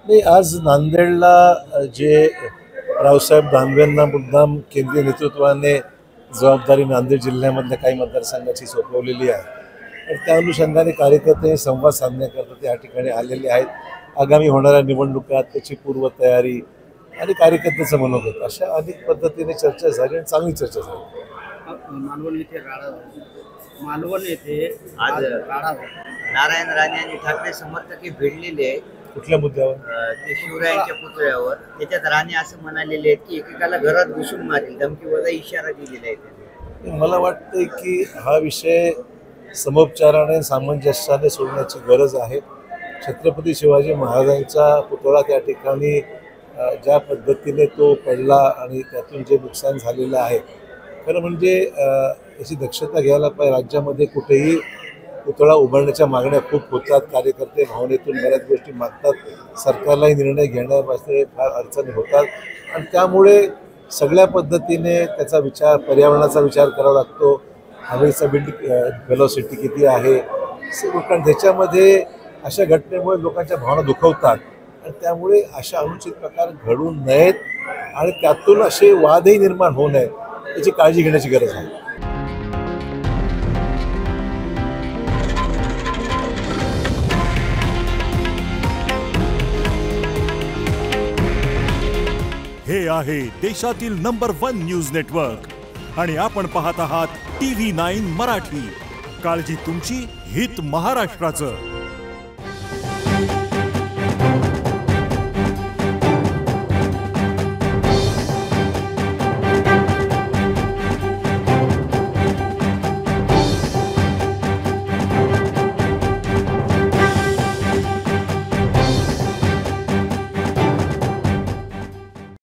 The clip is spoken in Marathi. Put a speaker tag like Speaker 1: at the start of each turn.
Speaker 1: नाही, आज नांदेडला जे रावसाहेब दानवेंना मुद्दाम केंद्रीय नेतृत्वाने जबाबदारी नांदेड जिल्ह्यामधल्या काही मतदारसंघाची सोपवलेली आहे. तर त्या अनुषंगाने कार्यकर्ते संवाद साधण्याकरता त्या ठिकाणी आलेले आहेत. आगामी होणाऱ्या निवडणुकात त्याची पूर्वतयारी आणि कार्यकर्त्याचं मनोगत अशा अनेक पद्धतीने चर्चा झाली आणि चांगली चर्चा झाली.
Speaker 2: मालवण येथे मालवण येथे
Speaker 3: आज
Speaker 2: राडा
Speaker 3: नारायण राणे आणि ठाकरे समर्थक भिडलेले आहेत.
Speaker 1: कुठल्या मुद्द्यावर?
Speaker 3: ते शिवरायांच्या पुतळ्यावर. त्याच्यात राणे असं म्हणालेले आहेत की एकेकाला घरात घुसून मारेल, धमकीवजा इशारा दिलेला आहे त्यांनी.
Speaker 1: मला वाटतं की हा विषय समोपचाराने सामंजस्याने सोडण्याची गरज आहे. छत्रपती शिवाजी महाराजांचा पुतळा त्या ठिकाणी ज्या पद्धतीने तो पडला आणि त्यातून जे नुकसान झालेलं आहे, खरं म्हणजे याची दक्षता घ्यायला पाहिजे. राज्यामध्ये कुठेही पुतळा उभारण्याच्या मागण्या खूप होतात. कार्यकर्ते भावनेतून बऱ्याच गोष्टी मागतात. सरकारलाही निर्णय घेण्यापासून फार अडचणी होतात आणि त्यामुळे सगळ्या पद्धतीने त्याचा विचार, पर्यावरणाचा विचार करावा लागतो. हवेचा विंड व्हेलॉसिटी किती आहे, कारण त्याच्यामध्ये अशा घटनेमुळे लोकांच्या भावना दुखवतात आणि त्यामुळे अशा अनुचित प्रकार घडू नयेत आणि त्यातून असे वादही निर्माण होऊ नयेत याची काळजी घेण्याची गरज आहे.
Speaker 4: हे आहे देशातील नंबर 1 न्यूज नेटवर्क आणि आपण पाहत आहात TV9 मराठी. काळजी तुमची, हित महाराष्ट्राचं.